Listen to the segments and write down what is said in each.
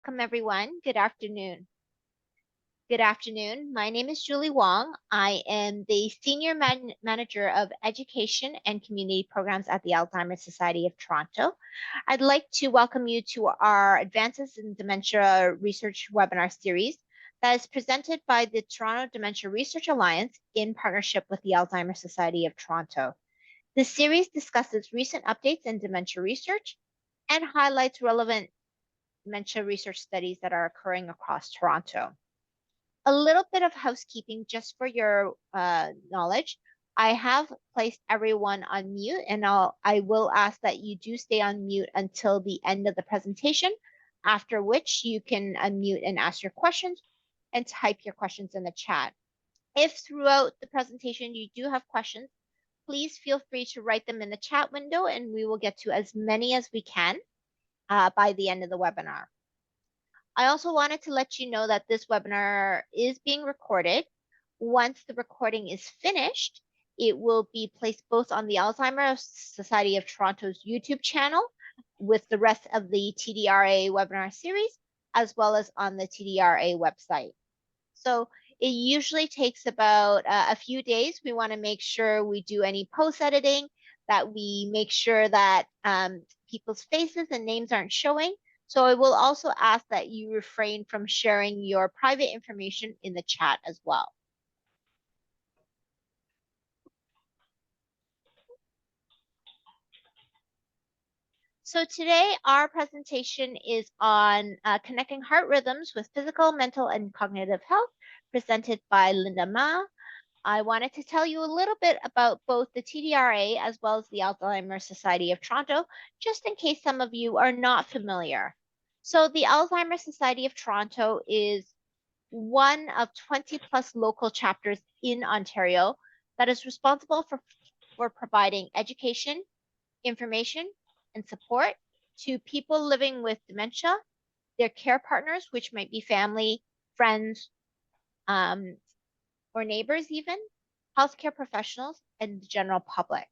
Welcome, everyone. Good afternoon. Good afternoon. My name is Julie Wong. I am the Senior Manager of Education and Community Programs at the Alzheimer's Society of Toronto. I'd like to welcome you to our Advances in Dementia Research webinar series that is presented by the Toronto Dementia Research Alliance in partnership with the Alzheimer's Society of Toronto. This series discusses recent updates in dementia research and highlights relevant dementia research studies that are occurring across Toronto. A little bit of housekeeping just for your knowledge. I have placed everyone on mute, and I will ask that you do stay on mute until the end of the presentation, after which you can unmute and ask your questions and type your questions in the chat. If throughout the presentation you do have questions, please feel free to write them in the chat window, and we will get to as many as we can by the end of the webinar. I also wanted to let you know that this webinar is being recorded. Once the recording is finished, it will be placed both on the Alzheimer's Society of Toronto's YouTube channel with the rest of the TDRA webinar series, as well as on the TDRA website. So it usually takes about a few days. We want to make sure we do any post editing, that we make sure that people's faces and names aren't showing. So I will also ask that you refrain from sharing your private information in the chat as well. So today our presentation is on connecting heart rhythms with physical, mental, and cognitive health, presented by Linda Ma. I wanted to tell you a little bit about both the TDRA as well as the Alzheimer's Society of Toronto, just in case some of you are not familiar. So the Alzheimer's Society of Toronto is one of 20 plus local chapters in Ontario that is responsible for providing education, information, and support to people living with dementia, their care partners, which might be family, friends, or neighbors even, healthcare professionals, and the general public.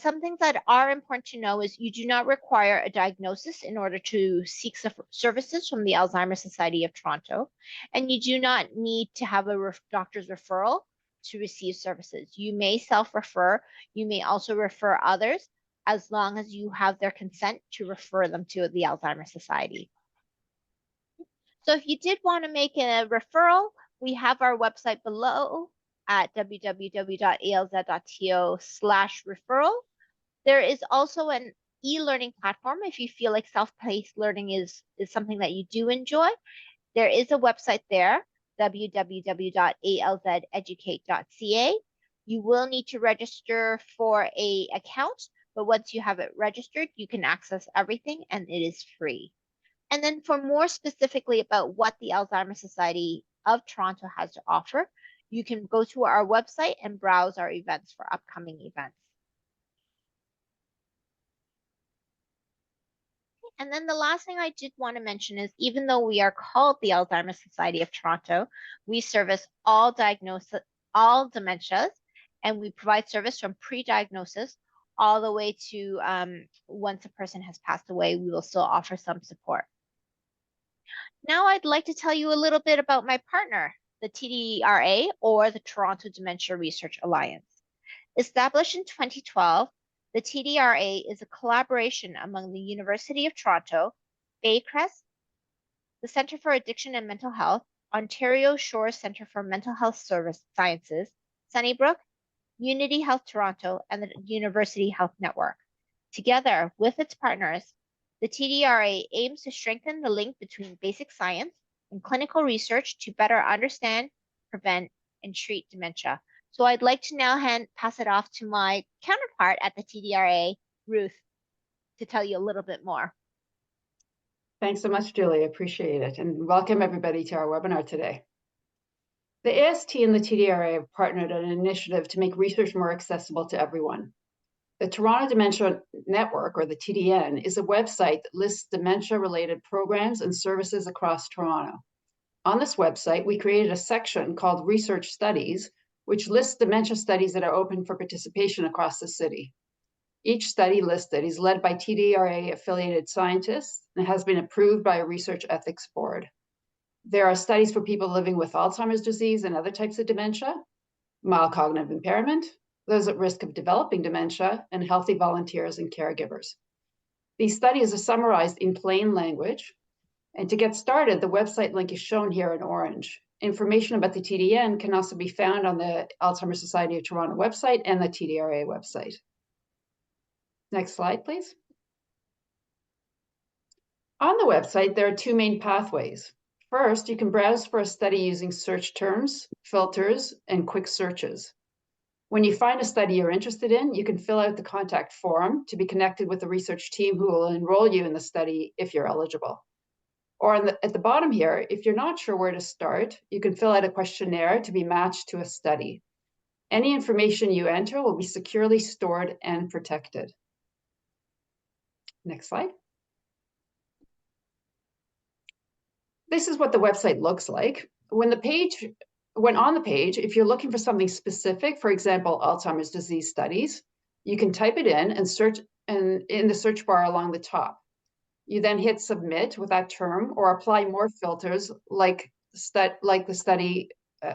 Some things that are important to know is you do not require a diagnosis in order to seek services from the Alzheimer's Society of Toronto, and you do not need to have a doctor's referral to receive services. You may self-refer. You may also refer others as long as you have their consent to refer them to the Alzheimer's Society. So if you did want to make a referral, we have our website below at www.alz.to/referral. There is also an e-learning platform if you feel like self-paced learning is something that you do enjoy. There is a website there, www.alzeducate.ca. You will need to register for an account, but once you have it registered, you can access everything and it is free. And then for more specifically about what the Alzheimer's Society of Toronto has to offer, you can go to our website and browse our events for upcoming events. And then the last thing I did want to mention is even though we are called the Alzheimer's Society of Toronto, we service all dementias, and we provide service from pre-diagnosis all the way to once a person has passed away, we will still offer some support. Now I'd like to tell you a little bit about my partner, the TDRA, or the Toronto Dementia Research Alliance. Established in 2012, the TDRA is a collaboration among the University of Toronto, Baycrest, the Centre for Addiction and Mental Health, Ontario Shores Centre for Mental Health Sciences, Sunnybrook, Unity Health Toronto, and the University Health Network. Together with its partners, the TDRA aims to strengthen the link between basic science and clinical research to better understand, prevent, and treat dementia. So I'd like to now pass it off to my counterpart at the TDRA, Ruth, to tell you a little bit more. Thanks so much, Julie. Appreciate it. And welcome everybody to our webinar today. The AST and the TDRA have partnered on an initiative to make research more accessible to everyone. The Toronto Dementia Network, or the TDN, is a website that lists dementia-related programs and services across Toronto. On this website, we created a section called Research Studies, which lists dementia studies that are open for participation across the city. Each study listed is led by TDRA-affiliated scientists and has been approved by a research ethics board. There are studies for people living with Alzheimer's disease and other types of dementia, mild cognitive impairment, those at risk of developing dementia, and healthy volunteers and caregivers. These studies are summarized in plain language. And to get started, the website link is shown here in orange. Information about the TDN can also be found on the Alzheimer's Society of Toronto website and the TDRA website. Next slide, please. On the website, there are two main pathways. First, you can browse for a study using search terms, filters, and quick searches. When you find a study you're interested in, you can fill out the contact form to be connected with the research team who will enroll you in the study if you're eligible. Or at the bottom here, if you're not sure where to start, you can fill out a questionnaire to be matched to a study. Any information you enter will be securely stored and protected. Next slide. This is what the website looks like. When on the page, if you're looking for something specific, for example, Alzheimer's disease studies, you can type it in and search in the search bar along the top. You then hit submit with that term or apply more filters like the study,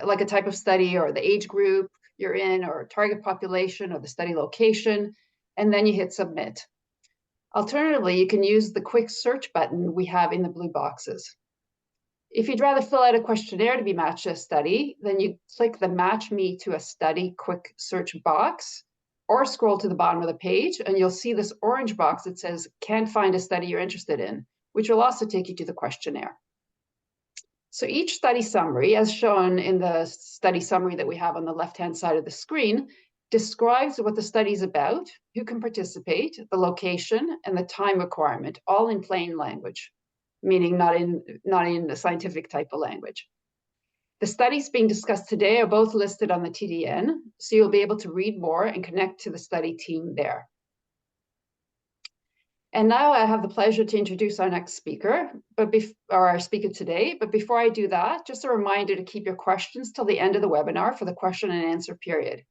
like a type of study or the age group you're in or target population or the study location, and then you hit submit. Alternatively, you can use the quick search button we have in the blue boxes. If you'd rather fill out a questionnaire to be matched to a study, then you click the Match Me to a Study quick search box, or scroll to the bottom of the page, and you'll see this orange box that says, "Can't find a study you're interested in," which will also take you to the questionnaire. So each study summary, as shown in the study summary that we have on the left-hand side of the screen, describes what the study is about, who can participate, the location, and the time requirement, all in plain language, meaning not in the scientific type of language. The studies being discussed today are both listed on the TDN, so you'll be able to read more and connect to the study team there. And now I have the pleasure to introduce our next speaker, our speaker today. But before I do that, just a reminder to keep your questions till the end of the webinar for the question and answer period.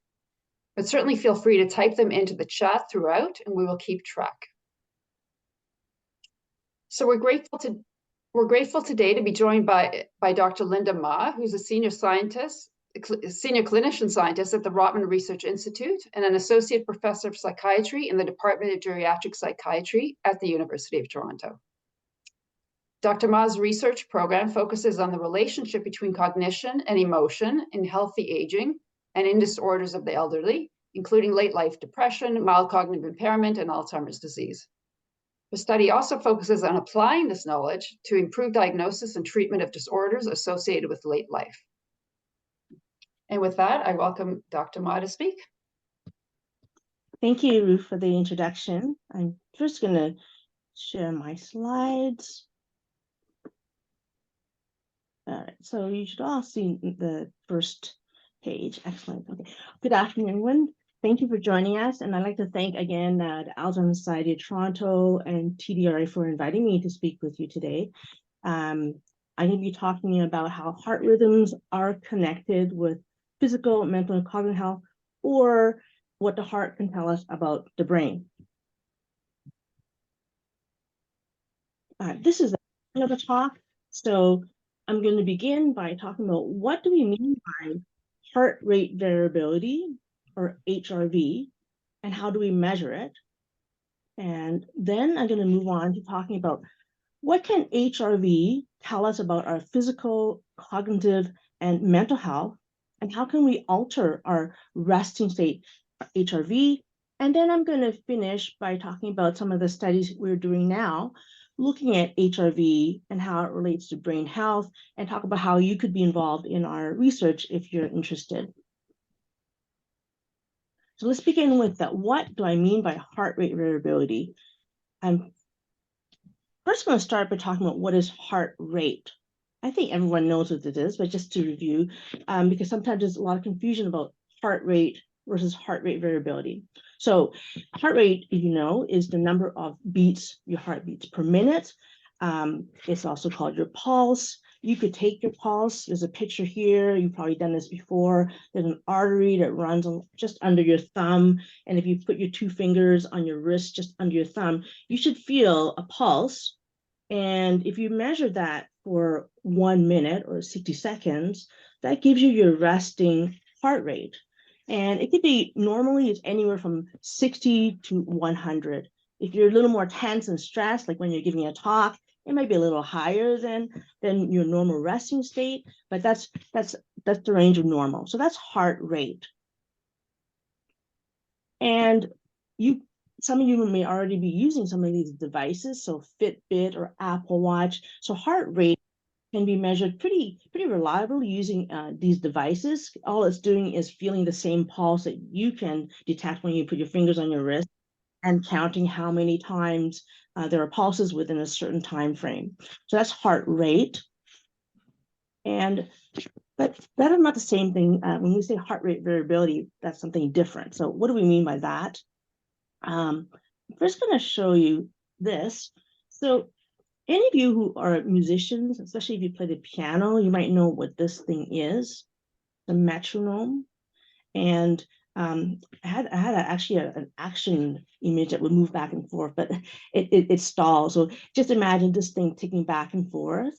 But certainly feel free to type them into the chat throughout, and we will keep track. So we're grateful today to be joined by Dr. Linda Ma, who's a senior clinician scientist at the Rotman Research Institute and an associate professor of psychiatry in the Department of Geriatric Psychiatry at the University of Toronto. Dr. Ma's research program focuses on the relationship between cognition and emotion in healthy aging and in disorders of the elderly, including late life depression, mild cognitive impairment, and Alzheimer's disease. The study also focuses on applying this knowledge to improve diagnosis and treatment of disorders associated with late life. And with that, I welcome Dr. Ma to speak. Thank you, Ruth, for the introduction. I'm first going to share my slides. All right, so you should all see the first page. Excellent. Okay. Good afternoon, everyone. Thank you for joining us. And I'd like to thank again the Alzheimer's Society of Toronto and TDRA for inviting me to speak with you today. I'm going to be talking about how heart rhythms are connected with physical, mental, and cognitive health, or what the heart can tell us about the brain. This is another talk. So I'm going to begin by talking about what do we mean by heart rate variability, or HRV, and how do we measure it? And then I'm going to move on to talking about what can HRV tell us about our physical, cognitive, and mental health, and how can we alter our resting state HRV? And then I'm going to finish by talking about some of the studies we're doing now, looking at HRV and how it relates to brain health, and talk about how you could be involved in our research if you're interested. So let's begin with that. What do I mean by heart rate variability? I'm first going to start by talking about what is heart rate. I think everyone knows what it is, but just to review, because sometimes there's a lot of confusion about heart rate versus heart rate variability. So heart rate, you know, is the number of beats, your heart beats per minute. It's also called your pulse. you could take your pulse. There's a picture here. You've probably done this before. There's an artery that runs just under your thumb. And if you put your 2 fingers on your wrist, just under your thumb, you should feel a pulse. And if you measure that for 1 minute or 60 seconds, that gives you your resting heart rate. And it could be, normally it's anywhere from 60 to 100. If you're a little more tense and stressed, like when you're giving a talk, it might be a little higher than your normal resting state, but that's the range of normal. So that's heart rate. And some of you may already be using some of these devices, so Fitbit or Apple Watch. So heart rate can be measured pretty reliably using these devices. All it's doing is feeling the same pulse that you can detect when you put your fingers on your wrist and counting how many times there are pulses within a certain time frame. So that's heart rate. But that is not the same thing. When we say heart rate variability, that's something different. So what do we mean by that? I'm first going to show you this. So any of you who are musicians, especially if you play the piano, you might know what this thing is, the metronome. And I had actually an action image that would move back and forth, but it stalls. So just imagine this thing ticking back and forth.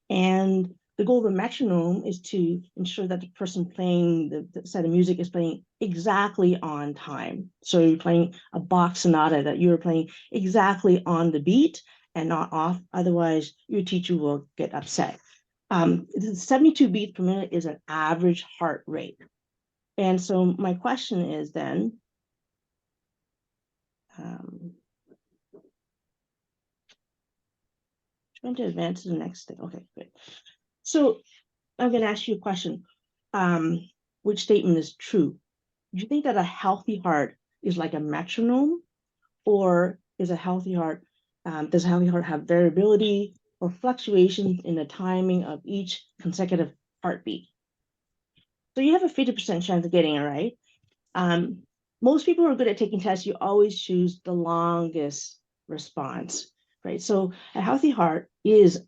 And the goal of the metronome is to ensure that the person playing the set of music is playing exactly on time. So you're playing a Bach sonata, that you're playing exactly on the beat and not off. Otherwise, your teacher will get upset. 72 beats per minute is an average heart rate. And so my question is then, trying to advance to the next thing. Okay, good. So I'm going to ask you a question. Which statement is true? Do you think that a healthy heart is like a metronome, or is a healthy heart, does a healthy heart have variability or fluctuations in the timing of each consecutive heartbeat? So you have a 50% chance of getting it right. Most people who are good at taking tests, you always choose the longest response, right? So a healthy heart is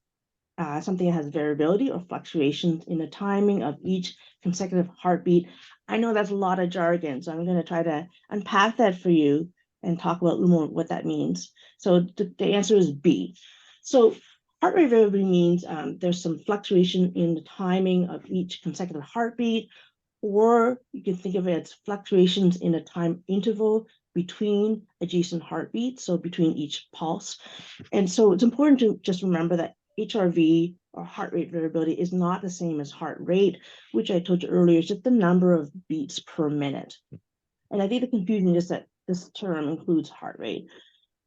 something that has variability or fluctuations in the timing of each consecutive heartbeat. I know that's a lot of jargon, so I'm going to try to unpack that for you and talk about a little more what that means. So the answer is B. So heart rate variability means there's some fluctuation in the timing of each consecutive heartbeat, or you can think of it as fluctuations in the time interval between adjacent heartbeats, so between each pulse. And so it's important to just remember that HRV, or heart rate variability, is not the same as heart rate, which I told you earlier is just the number of beats per minute. And I think the confusion is that this term includes heart rate.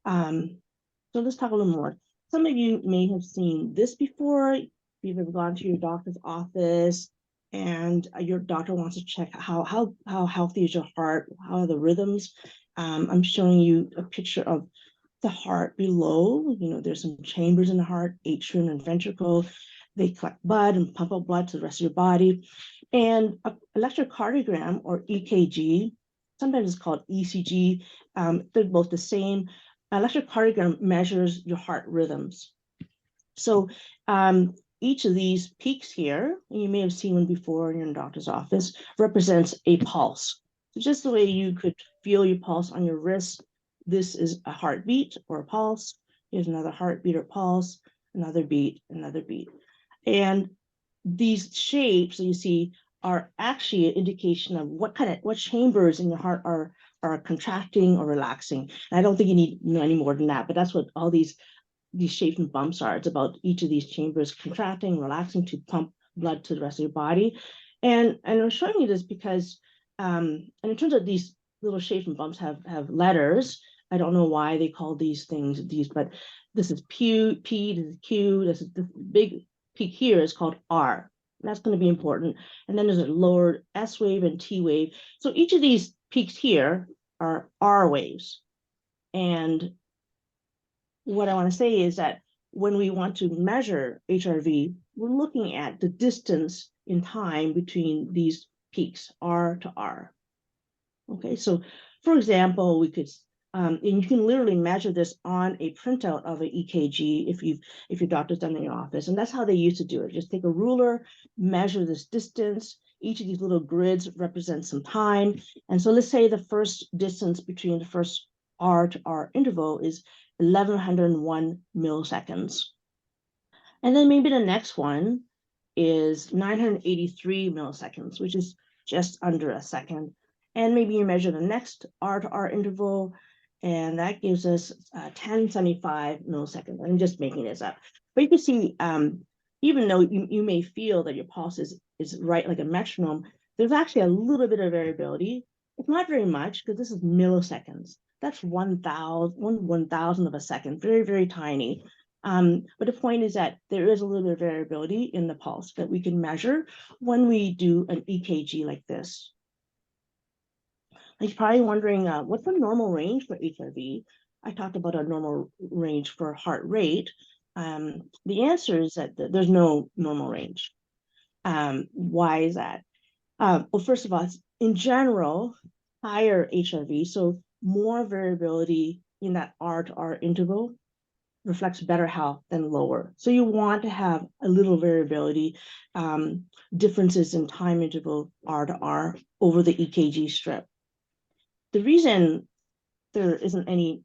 So let's talk a little more. Some of you may have seen this before. If you've ever gone to your doctor's office and your doctor wants to check how healthy is your heart, how are the rhythms. I'm showing you a picture of the heart below. There's some chambers in the heart, atrium and ventricle. They collect blood and pump out blood to the rest of your body. And an electrocardiogram, or EKG, sometimes it's called ECG, they're both the same. Electrocardiogram measures your heart rhythms. So each of these peaks here, and you may have seen one before in your doctor's office, represents a pulse. So just the way you could feel your pulse on your wrist, this is a heartbeat or a pulse. Here's another heartbeat or pulse, another beat, another beat. And these shapes that you see are actually an indication of what chambers in your heart are contracting or relaxing. And I don't think you need to know any more than that, but that's what all these shapes and bumps are. It's about each of these chambers contracting, relaxing to pump blood to the rest of your body. And I'm showing you this because, and it turns out these little shapes and bumps have letters. I don't know why they call these things these, but this is P, this is Q, this big peak here is called R. That's going to be important. And then there's a lower S wave and T wave. So each of these peaks here are R waves. And what I want to say is that when we want to measure HRV, we're looking at the distance in time between these peaks, R to R. Okay, so for example, we could And you can literally measure this on a printout of an EKG if your doctor's done it in your office. And that's how they used to do it. Just take a ruler, measure this distance. Each of these little grids represents some time. And so let's say the first distance between the first R to R interval is 1101 milliseconds. And then maybe the next one is 983 milliseconds, which is just under a second. And maybe you measure the next R to R interval, and that gives us 1075 milliseconds. I'm just making this up. But you can see, even though you may feel that your pulse is right like a metronome, there's actually a little bit of variability. It's not very much because this is milliseconds. That's 1,000 of a second, very, very tiny. But the point is that there is a little bit of variability in the pulse that we can measure when we do an EKG like this. You're probably wondering, what's the normal range for HRV? I talked about a normal range for heart rate. The answer is that there's no normal range. Why is that? Well, first of all, in general, higher HRV, so more variability in that R to R interval reflects better health than lower. So you want to have a little variability, differences in time interval R to R over the EKG strip. The reason there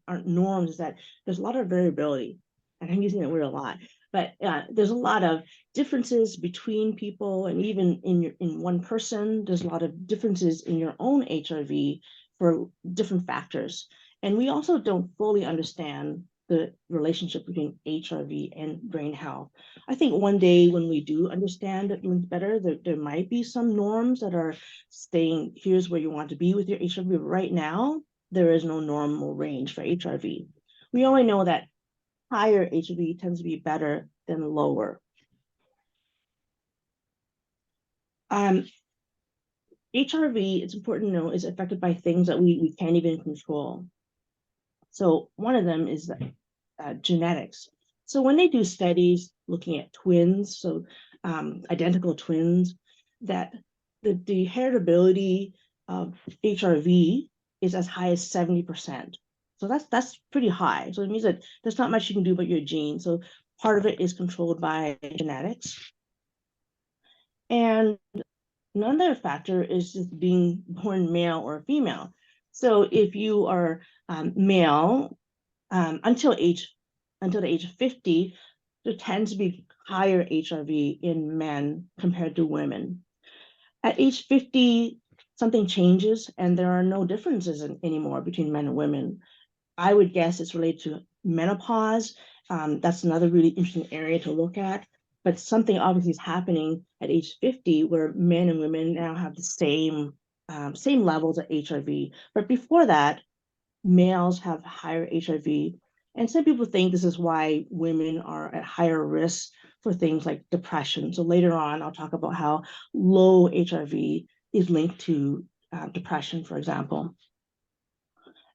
aren't norms is that there's a lot of variability, and I'm using that word a lot, but there's a lot of differences between people, and even in one person, there's a lot of differences in your own HRV for different factors. And we also don't fully understand the relationship between HRV and brain health. I think one day when we do understand it better, there might be some norms that are saying, here's where you want to be with your HRV. But right now, there is no normal range for HRV. We only know that higher HRV tends to be better than lower. HRV, it's important to know, is affected by things that we can't even control. So one of them is genetics. So when they do studies looking at twins, so identical twins, that the heritability of HRV is as high as 70%. So that's pretty high. So it means that there's not much you can do about your gene. So part of it is controlled by genetics. And another factor is just being born male or female. So if you are male until the age of 50, there tends to be higher HRV in men compared to women. At age 50, something changes and there are no differences anymore between men and women. I would guess it's related to menopause. That's another really interesting area to look at. But something obviously is happening at age 50 where men and women now have the same levels of HRV. But before that, males have higher HRV. And some people think this is why women are at higher risk for things like depression. So later on, I'll talk about how low HRV is linked to depression, for example.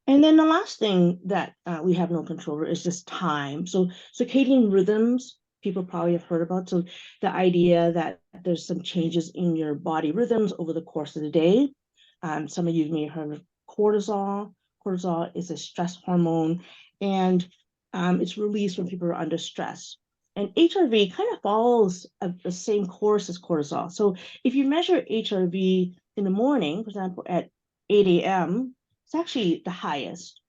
And then the last thing that we have no control over is just time. So circadian rhythms, people probably have heard about. So the idea that there's some changes in your body rhythms over the course of the day. Some of you may have heard of cortisol. Cortisol is a stress hormone, and it's released when people are under stress. And HRV kind of follows the same course as cortisol. So if you measure HRV in the morning, for example, at 8 a.m., it's actually the highest.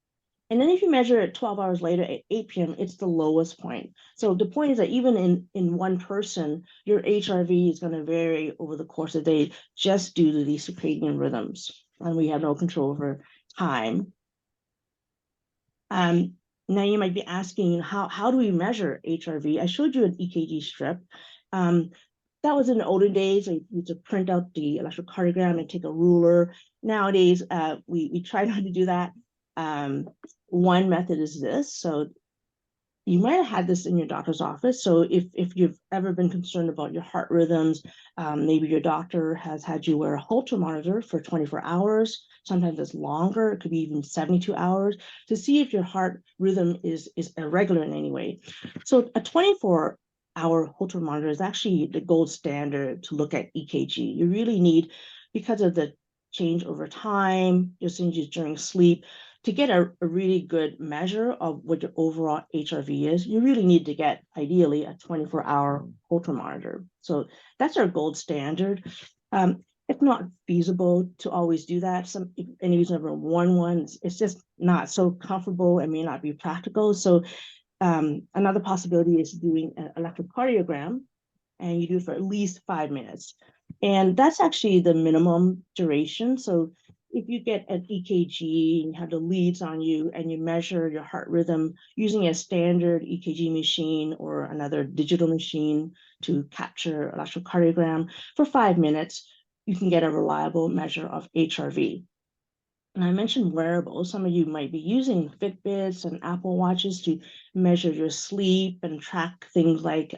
And then if you measure it 12 hours later at 8 p.m., it's the lowest point. So the point is that even in one person, your HRV is going to vary over the course of the day just due to these circadian rhythms. And we have no control over time. Now you might be asking, how do we measure HRV? I showed you an EKG strip. That was in the olden days. We used to print out the electrocardiogram and take a ruler. Nowadays, we try not to do that. One method is this. So you might have had this in your doctor's office. So if you've ever been concerned about your heart rhythms, maybe your doctor has had you wear a Holter monitor for 24 hours. Sometimes it's longer. It could be even 72 hours to see if your heart rhythm is irregular in any way. So a 24-hour Holter monitor is actually the gold standard to look at EKG. You really need, because of the change over time, your changes during sleep, to get a really good measure of what your overall HRV is, you really need to get ideally a 24-hour Holter monitor. So that's our gold standard. It's not feasible to always do that. Any reason ever worn one, it's just not so comfortable and may not be practical. So another possibility is doing an electrocardiogram, and you do it for at least 5 minutes. And that's actually the minimum duration. So if you get an EKG and you have the leads on you and you measure your heart rhythm using a standard EKG machine or another digital machine to capture electrocardiogram for 5 minutes, you can get a reliable measure of HRV. And I mentioned wearables. Some of you might be using Fitbits and Apple Watches to measure your sleep and track things like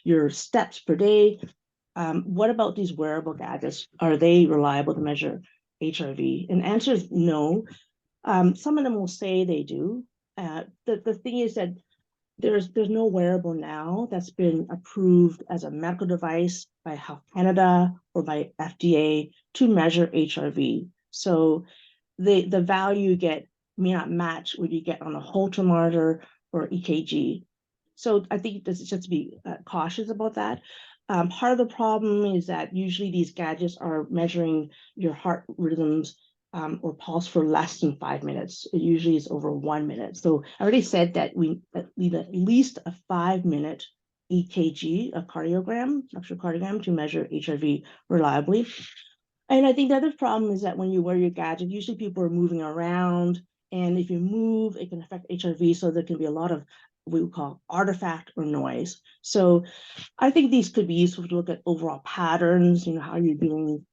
your steps per day. What about these wearable gadgets? Are they reliable to measure HRV? And the answer is no. Some of them will say they do. The thing is that there's no wearable now that's been approved as a medical device by Health Canada or by FDA to measure HRV. So the value you get may not match what you get on a Holter monitor or EKG. So I think this is just to be cautious about that. Part of the problem is that usually these gadgets are measuring your heart rhythms or pulse for less than 5 minutes. It usually is over 1 minute. So I already said that we need at least a 5-minute EKG, a cardiogram, electrocardiogram to measure HRV reliably. And I think the other problem is that when you wear your gadget, usually people are moving around, and if you move, it can affect HRV. So there can be a lot of what we call artifact or noise. So I think these could be useful to look at overall patterns, how you're doing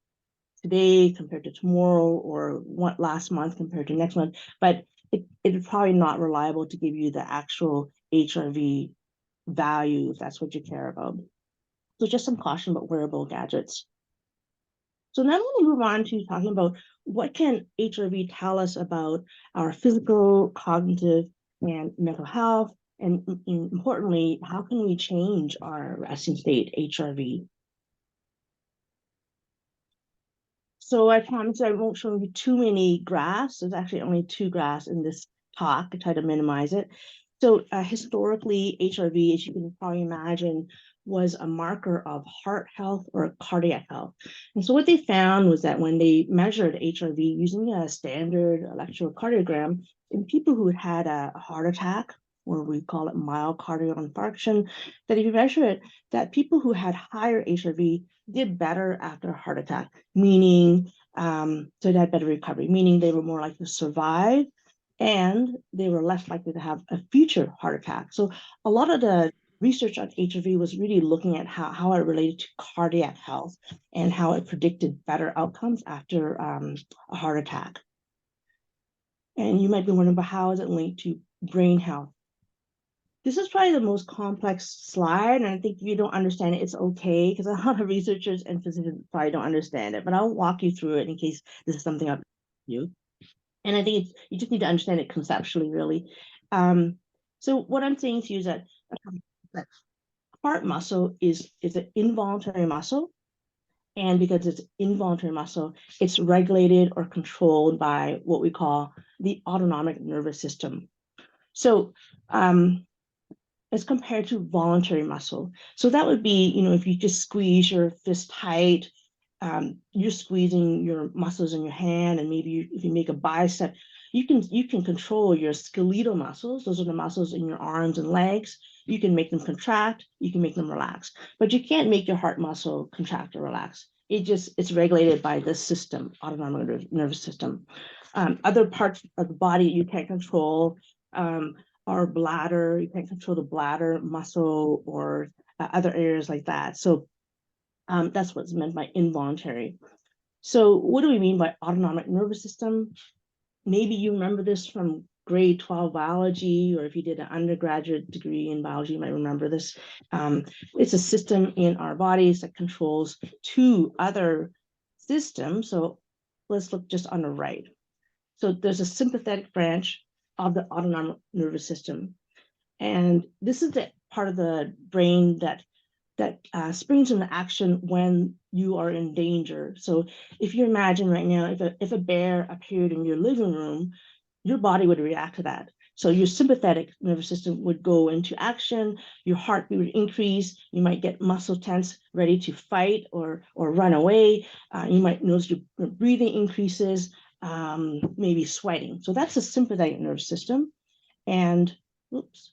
today compared to tomorrow, or what last month compared to next month, but it's probably not reliable to give you the actual HRV value if that's what you care about. So just some caution about wearable gadgets. So now I'm going to move on to talking about what can HRV tell us about our physical, cognitive, and mental health, and importantly, how can we change our resting state HRV? So I promise I won't show you too many graphs. There's actually only 2 graphs in this talk. I try to minimize it. So historically, HRV, as you can probably imagine, was a marker of heart health or cardiac health. And so what they found was that when they measured HRV using a standard electrocardiogram in people who had a heart attack, or we call it myocardial infarction, that if you measure it, that people who had higher HRV did better after a heart attack, meaning so they had better recovery, meaning they were more likely to survive and they were less likely to have a future heart attack. So a lot of the research on HRV was really looking at how it related to cardiac health and how it predicted better outcomes after a heart attack. And you might be wondering, but how is it linked to brain health? This is probably the most complex slide, and I think if you don't understand it, it's okay, because a lot of researchers and physicians probably don't understand it, but I'll walk you through it in case this is something I've you. And I think you just need to understand it conceptually, really. So what I'm saying to you is that heart muscle is an involuntary muscle, and because it's involuntary muscle, it's regulated or controlled by what we call the autonomic nervous system. So as compared to voluntary muscle. So that would be, if you just squeeze your fist tight, you're squeezing your muscles in your hand, and maybe if you make a bicep, you can control your skeletal muscles. Those are the muscles in your arms and legs. You can make them contract, you can make them relax, but you can't make your heart muscle contract or relax. It's regulated by this system, autonomic nervous system. Other parts of the body you can't control, our bladder, you can't control the bladder muscle or other areas like that. So that's what's meant by involuntary. So what do we mean by autonomic nervous system? Maybe you remember this from grade 12 biology, or if you did an undergraduate degree in biology, you might remember this. It's a system in our bodies that controls 2 other systems. So let's look just on the right. So there's a sympathetic branch of the autonomic nervous system. And this is the part of the brain that springs into action when you are in danger. So if you imagine right now, if a bear appeared in your living room, your body would react to that. So your sympathetic nervous system would go into action, your heartbeat would increase, you might get muscle tense, ready to fight or run away. You might notice your breathing increases, maybe sweating. So that's the sympathetic nervous system. And oops.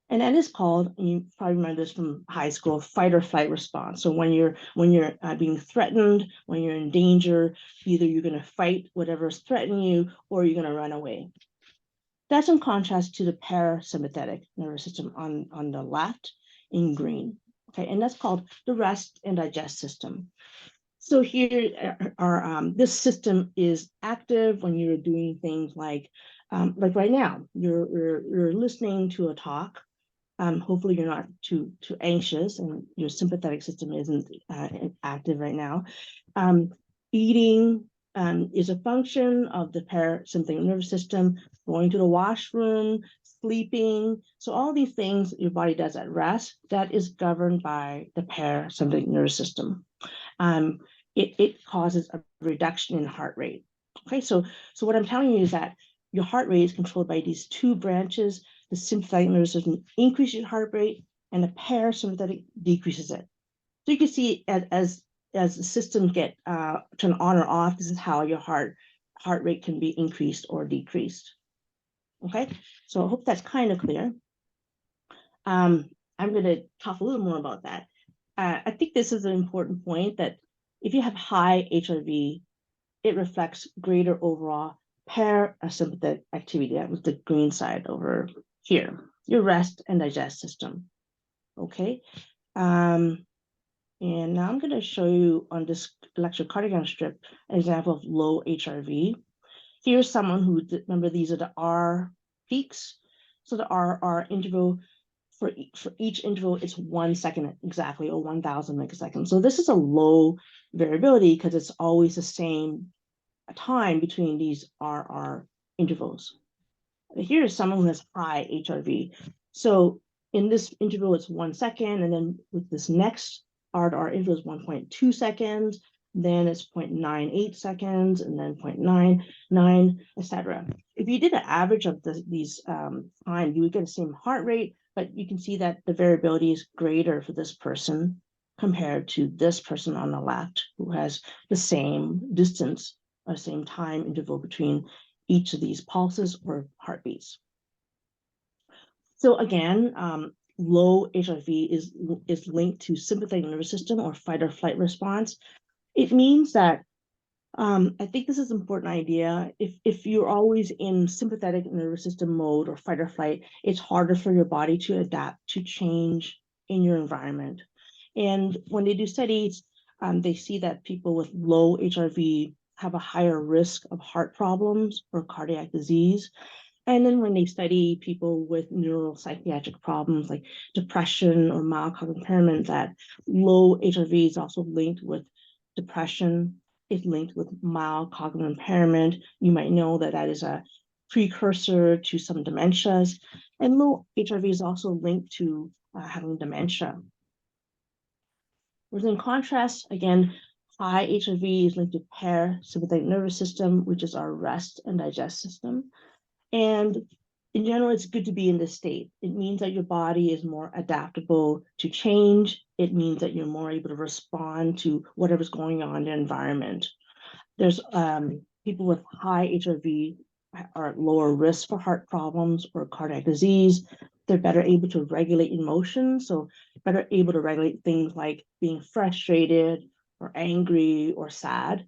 And that is called, you probably remember this from high school, fight or flight response. So when you're being threatened, when you're in danger, either you're going to fight whatever's threatening you, or you're going to run away. That's in contrast to the parasympathetic nervous system on the left in green. Okay, and that's called the rest and digest system. So here this system is active when you're doing things like right now, you're listening to a talk. Hopefully you're not too anxious and your sympathetic system isn't active right now. Eating is a function of the parasympathetic nervous system. Going to the washroom, sleeping. So all these things your body does at rest, that is governed by the parasympathetic nervous system. It causes a reduction in heart rate. Okay, so what I'm telling you is that your heart rate is controlled by these two branches. The sympathetic nervous system increases your heart rate, and the parasympathetic decreases it. So you can see as the systems get turned on or off, this is how your heart rate can be increased or decreased. Okay, so I hope that's kind of clear. I'm going to talk a little more about that. I think this is an important point, that if you have high HRV, it reflects greater overall parasympathetic activity. That was the green side over here, your rest and digest system. Okay. And now I'm going to show you on this electrocardiogram strip an example of low HRV. Here's someone who, remember, these are the R peaks. So the R interval, for each interval, it's 1 second exactly, or 1,000 megaseconds. So this is a low variability because it's always the same time between these RR intervals. Here is someone who has high HRV. So in this interval, it's 1 second, and then with this next R to R interval is 1.2 seconds, then it's 0.98 seconds, and then 0.99, etc. If you did an average of these time, you would get the same heart rate, but you can see that the variability is greater for this person compared to this person on the left, who has the same distance or same time interval between each of these pulses or heartbeats. So again, low HRV is linked to sympathetic nervous system or fight or flight response. It means that I think this is an important idea. If you're always in sympathetic nervous system mode or fight or flight, it's harder for your body to adapt to change in your environment. And when they do studies, they see that people with low HRV have a higher risk of heart problems or cardiac disease. And then when they study people with neuropsychiatric problems like depression or mild cognitive impairment, that low HRV is also linked with depression. It's linked with mild cognitive impairment. You might know that that is a precursor to some dementias. And low HRV is also linked to having dementia. Whereas in contrast, again, high HRV is linked to parasympathetic nervous system, which is our rest and digest system. And in general, it's good to be in this state. It means that your body is more adaptable to change. It means that you're more able to respond to whatever's going on in the environment. There's people with high HRV are at lower risk for heart problems or cardiac disease. They're better able to regulate emotions, so better able to regulate things like being frustrated or angry or sad.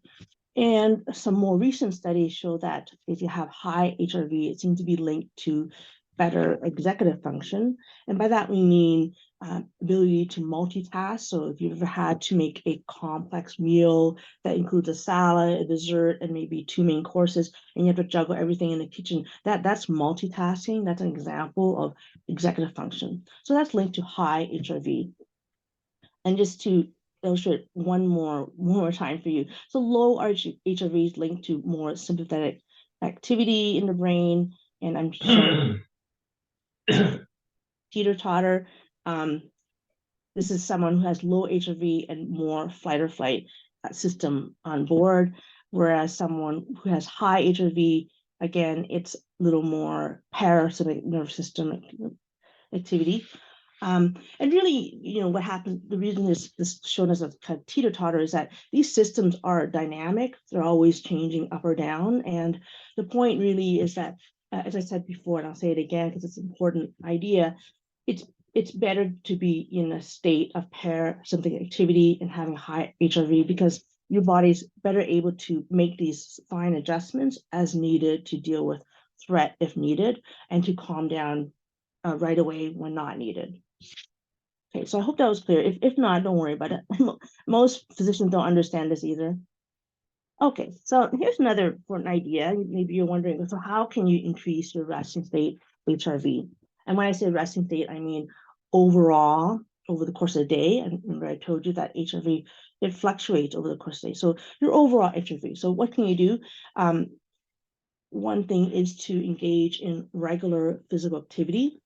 And some more recent studies show that if you have high HRV, it seems to be linked to better executive function. And by that, we mean ability to multitask. So if you've ever had to make a complex meal that includes a salad, a dessert, and maybe 2 main courses, and you have to juggle everything in the kitchen, that's multitasking. That's an example of executive function. So that's linked to high HRV. And just to illustrate one more time for you. So low HRV is linked to more sympathetic activity in the brain. And I'm showing teeter-totter. This is someone who has low HRV and more fight or flight system on board, whereas someone who has high HRV Again, it's a little more parasympathetic nervous system activity. And really, what happened, the reason this shown as a kind of teeter-totter is that these systems are dynamic. They're always changing up or down. And the point really is that, as I said before, and I'll say it again because it's an important idea, it's better to be in a state of parasympathetic activity and having high HRV because your body's better able to make these fine adjustments as needed to deal with threat if needed and to calm down right away when not needed. Okay, so I hope that was clear. If not, don't worry about it. Most physicians don't understand this either. Okay, so here's another important idea. Maybe you're wondering, so how can you increase your resting state HRV? And when I say resting state, I mean overall, over the course of the day. And remember, I told you that HRV, it fluctuates over the course of the day. So your overall HRV. So what can you do? One thing is to engage in regular physical activity.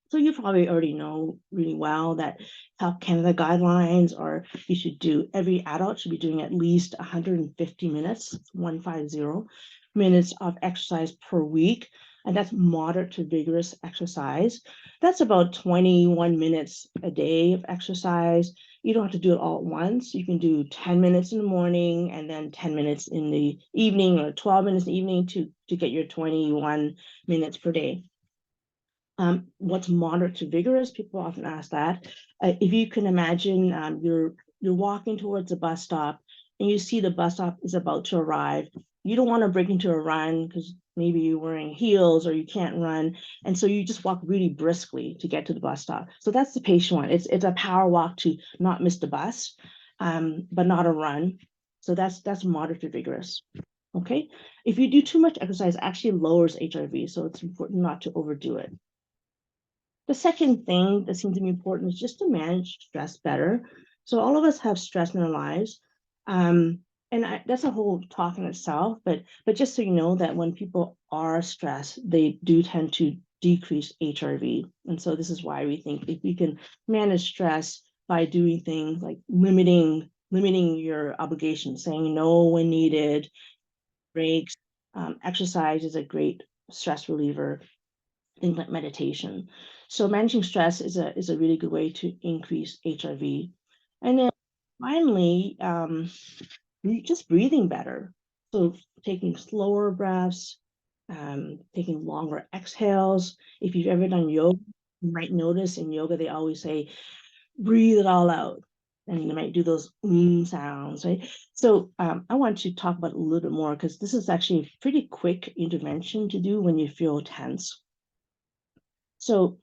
So you probably already know really well that Health Canada guidelines are every adult should be doing at least 150 minutes, 150 minutes of exercise per week. And that's moderate to vigorous exercise. That's about 21 minutes a day of exercise. You don't have to do it all at once. You can do 10 minutes in the morning and then 10 minutes in the evening or 12 minutes in the evening to get your 21 minutes per day. What's moderate to vigorous? People often ask that. If you can imagine, you're walking towards a bus stop and you see the bus stop is about to arrive. You don't want to break into a run because maybe you're wearing heels or you can't run. And so you just walk really briskly to get to the bus stop. So that's the patient one. It's a power walk to not miss the bus, but not a run. So that's moderate to vigorous. Okay. If you do too much exercise, it actually lowers HRV. So it's important not to overdo it. The second thing that seems to be important is just to manage stress better. So all of us have stress in our lives. That's a whole talk in itself, but just so you know that when people are stressed, they do tend to decrease HRV. And so this is why we think if you can manage stress by doing things like limiting your obligations, saying no when needed, breaks, exercise is a great stress reliever, things like meditation. So managing stress is a really good way to increase HRV. And then finally, just breathing better. So taking slower breaths, taking longer exhales. If you've ever done yoga, you might notice in yoga, they always say, breathe it all out. And you might do those sounds, right? So I want to talk about it a little bit more because this is actually a pretty quick intervention to do when you feel tense. So,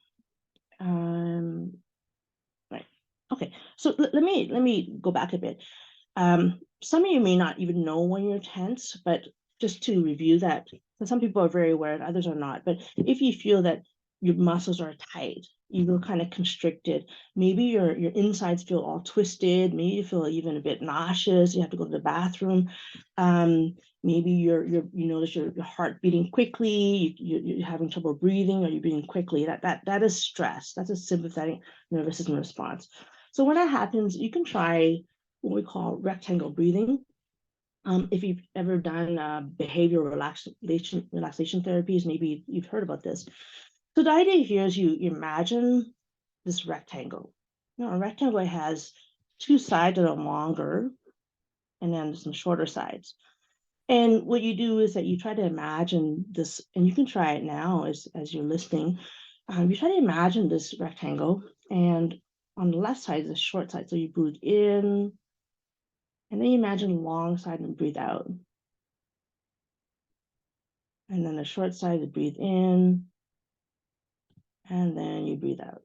right. Okay. So let me go back a bit. Some of you may not even know when you're tense, but just to review that, some people are very aware, others are not. But if you feel that your muscles are tight, you feel kind of constricted, maybe your insides feel all twisted, maybe you feel even a bit nauseous, you have to go to the bathroom. Maybe you notice your heart beating quickly, you're having trouble breathing, or you're breathing quickly. That is stress. That's a sympathetic nervous system response. So when that happens, you can try what we call rectangle breathing. If you've ever done behavioral relaxation therapies, maybe you've heard about this. So the idea here is you imagine this rectangle. A rectangle has two sides that are longer and then some shorter sides. And what you do is that you try to imagine this, and you can try it now as you're listening. You try to imagine this rectangle, and on the left side is the short side. So you breathe in, and then you imagine long side and breathe out. And then the short side, you breathe in, and then you breathe out.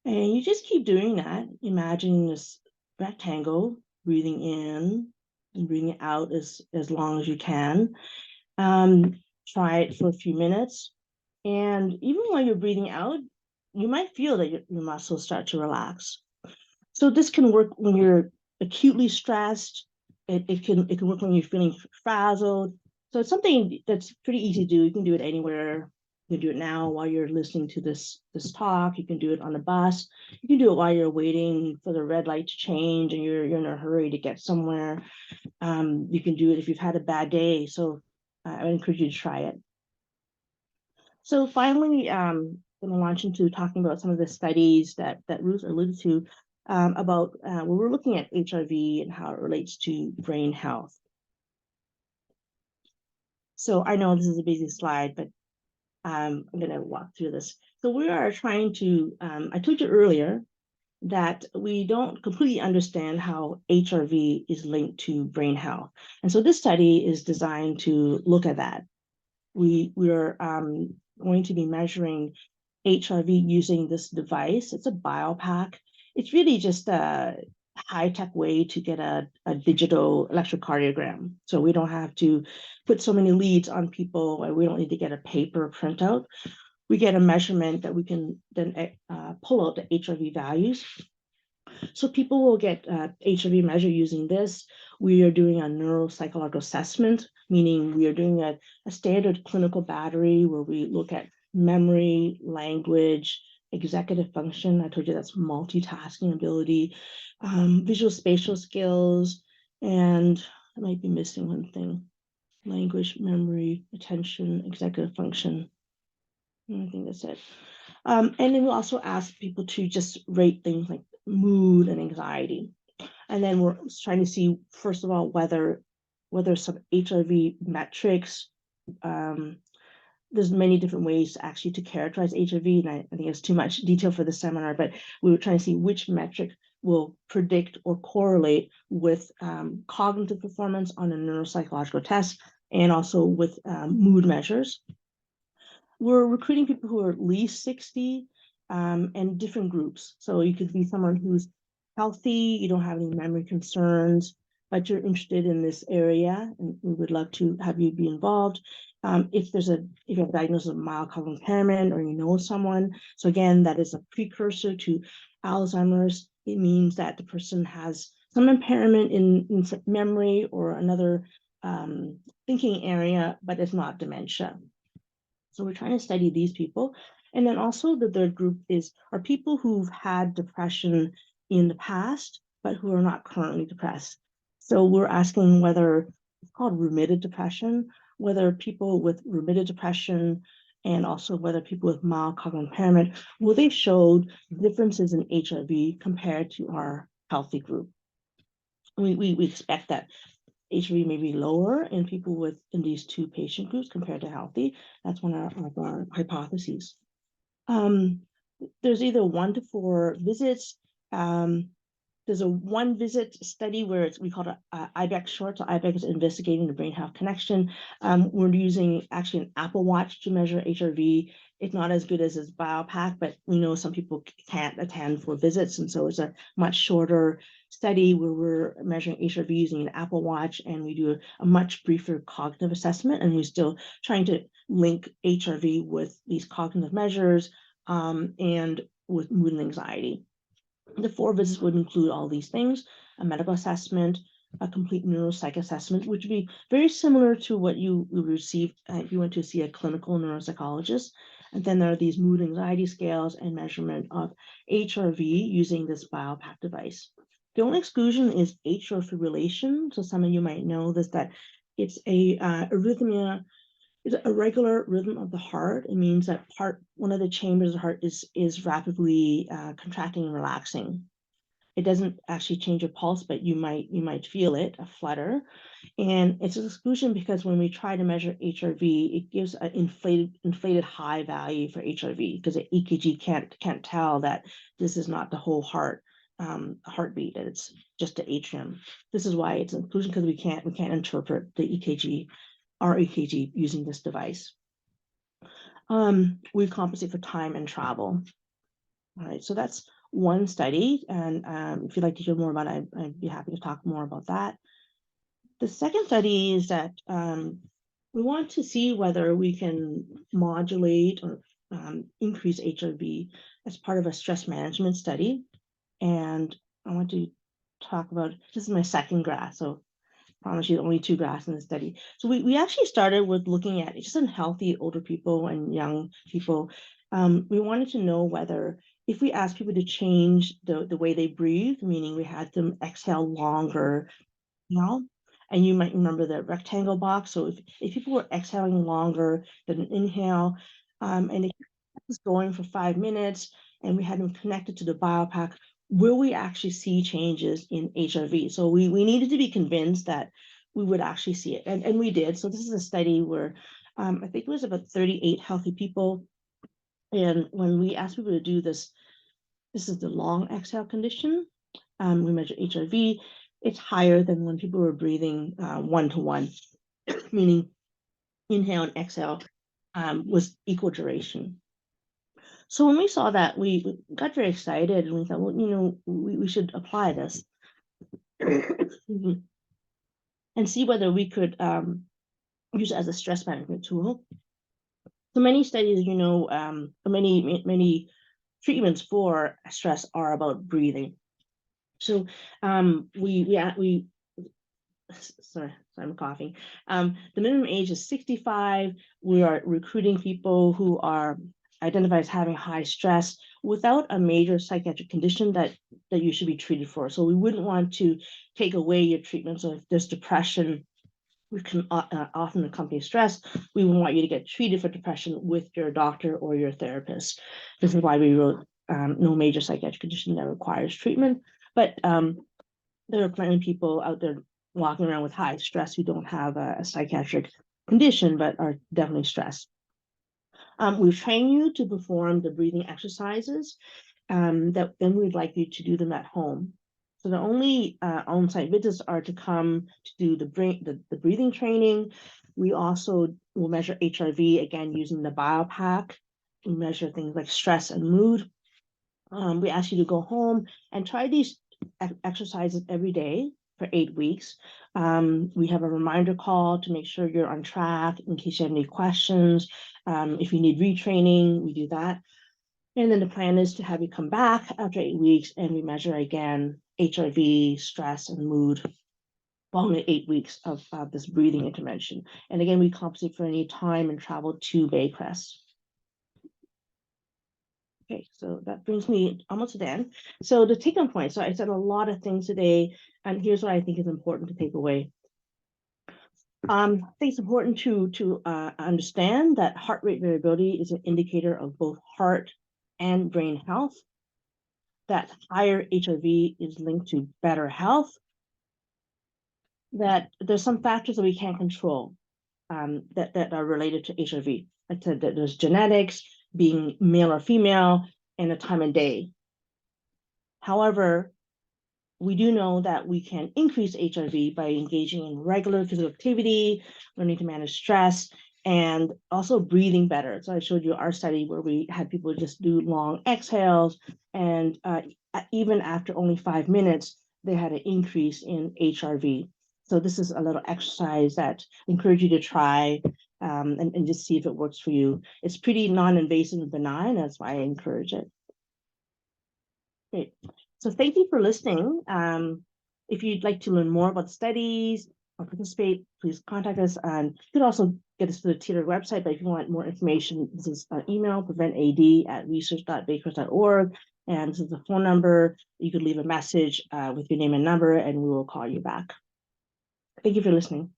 And you just keep doing that, imagining this rectangle, breathing in and breathing out as long as you can. Try it for a few minutes. And even while you're breathing out, you might feel that your muscles start to relax. So this can work when you're acutely stressed. It can work when you're feeling frazzled. So it's something that's pretty easy to do. You can do it anywhere, You can do it now while you're listening to this talk. You can do it on the bus. You can do it while you're waiting for the red light to change and you're in a hurry to get somewhere. You can do it if you've had a bad day. So I would encourage you to try it. So finally, I'm going to launch into talking about some of the studies that Ruth alluded to about where we're looking at HRV and how it relates to brain health. So I know this is a busy slide, but I'm going to walk through this. So we are trying to, I told you earlier that we don't completely understand how HRV is linked to brain health. And so this study is designed to look at that. We are going to be measuring HRV using this device. It's a BioPack. It's really just a high-tech way to get a digital electrocardiogram. So we don't have to put so many leads on people. We don't need to get a paper printout. We get a measurement that we can then pull out the HRV values. So people will get HRV measure using this. We are doing a neuropsychological assessment, meaning we are doing a standard clinical battery where we look at memory, language, executive function. I told you that's multitasking ability, visual spatial skills, and I might be missing one thing: language, memory, attention, executive function. I think that's it. And then we'll also ask people to just rate things like mood and anxiety. And then we're trying to see, first of all, whether some HRV metrics, there's many different ways actually to characterize HRV, and I think it's too much detail for the seminar, but we were trying to see which metric will predict or correlate with cognitive performance on a neuropsychological test and also with mood measures. We're recruiting people who are at least 60 and different groups. So you could be someone who's healthy, you don't have any memory concerns, but you're interested in this area, and we would love to have you be involved. If you have a diagnosis of mild cognitive impairment or you know someone, so again, that is a precursor to Alzheimer's. It means that the person has some impairment in memory or another thinking area, but it's not dementia. So we're trying to study these people. And then also the third group are people who've had depression in the past, but who are not currently depressed. So we're asking whether it's called remitted depression, whether people with remitted depression and also whether people with mild cognitive impairment, will they show differences in HRV compared to our healthy group? We expect that HRV may be lower in people in these two patient groups compared to healthy. That's one of our hypotheses. There's either 1 to 4 visits. There's a 1 visit study where we call it IBEX short. So IBEX is investigating the brain health connection. We're using actually an Apple Watch to measure HRV. It's not as good as its BioPack, but we know some people can't attend for visits. And so it's a much shorter study where we're measuring HRV using an Apple Watch, and we do a much briefer cognitive assessment. And we're still trying to link HRV with these cognitive measures and with mood and anxiety. The 4 visits would include all these things: a medical assessment, a complete neuropsych assessment, which would be very similar to what you would receive if you went to see a clinical neuropsychologist. And then there are these mood anxiety scales and measurement of HRV using this BioPack device. The only exclusion is atrial fibrillation. So some of you might know this, that it's a arrhythmia. It's a regular rhythm of the heart. It means that one of the chambers of the heart is rapidly contracting and relaxing. It doesn't actually change your pulse, but you might feel it, a flutter. And it's an exclusion because when we try to measure HRV, it gives an inflated high value for HRV because the EKG can't tell that this is not the whole heart heartbeat, that it's just the atrium. This is why it's an inclusion, because we can't interpret the EKG, our EKG, using this device. We compensate for time and travel. All right, so that's one study, and if you'd like to hear more about it, I'd be happy to talk more about that. The second study is that we want to see whether we can modulate or increase HRV as part of a stress management study. And I want to talk about, this is my second graph. So promise you only 2 graphs in the study. So we actually started with looking at just in healthy older people and young people. We wanted to know whether if we asked people to change the way they breathe, meaning we had them exhale longer, and you might remember the rectangle box. So if people were exhaling longer than an inhale, and it was going for 5 minutes, and we had them connected to the BioPAC, will we actually see changes in HRV? So we needed to be convinced that we would actually see it, and we did. So this is a study where I think it was about 38 healthy people, and when we asked people to do this, this is the long exhale condition. We measure HRV. It's higher than when people were breathing 1-to-1, meaning inhale and exhale was equal duration. So when we saw that, we got very excited, and we thought, well, we should apply this and see whether we could use it as a stress management tool. So many studies, many treatments for stress are about breathing. So sorry, I'm coughing. The minimum age is 65. We are recruiting people who are identified as having high stress without a major psychiatric condition that you should be treated for. So we wouldn't want to take away your treatment. So if there's depression, which can often accompany stress, we would want you to get treated for depression with your doctor or your therapist. This is why we wrote no major psychiatric condition that requires treatment. But there are plenty of people out there walking around with high stress who don't have a psychiatric condition, but are definitely stressed. We train you to perform the breathing exercises that then we'd like you to do them at home. So the only on-site visits are to come to do the breathing training. We also will measure HRV, again, using the BioPAC. We measure things like stress and mood. We ask you to go home and try these exercises every day for 8 weeks. We have a reminder call to make sure you're on track in case you have any questions. If you need retraining, we do that. And then the plan is to have you come back after 8 weeks and we measure again HRV, stress, and mood following 8 weeks of this breathing intervention. And again, we compensate for any time and travel to Baycrest. Okay, so that brings me almost to the end. So the take-home point. So I said a lot of things today, and here's what I think is important to take away. I think it's important to understand that heart rate variability is an indicator of both heart and brain health, that higher HRV is linked to better health, that there's some factors that we can't control that are related to HRV. I said that there's genetics, being male or female, and a time of day. However, we do know that we can increase HRV by engaging in regular physical activity, learning to manage stress, and also breathing better. So I showed you our study where we had people just do long exhales, and even after only 5 minutes, they had an increase in HRV. So this is a little exercise that I encourage you to try and just see if it works for you. It's pretty non-invasive and benign. That's why I encourage it. Great. So thank you for listening. If you'd like to learn more about studies or participate, please contact us. And you can also get us to the TDR website, but if you want more information, this is an email, preventad@research.baycrest.org. And this is the phone number. You could leave a message with your name and number, and we will call you back. Thank you for listening.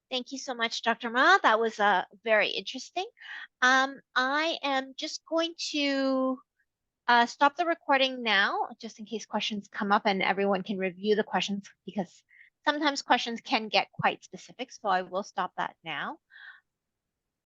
Thank you so much, Dr. Ma. That was very interesting. I am just going to stop the recording now, just in case questions come up and everyone can review the questions, because sometimes questions can get quite specific. So I will stop that now.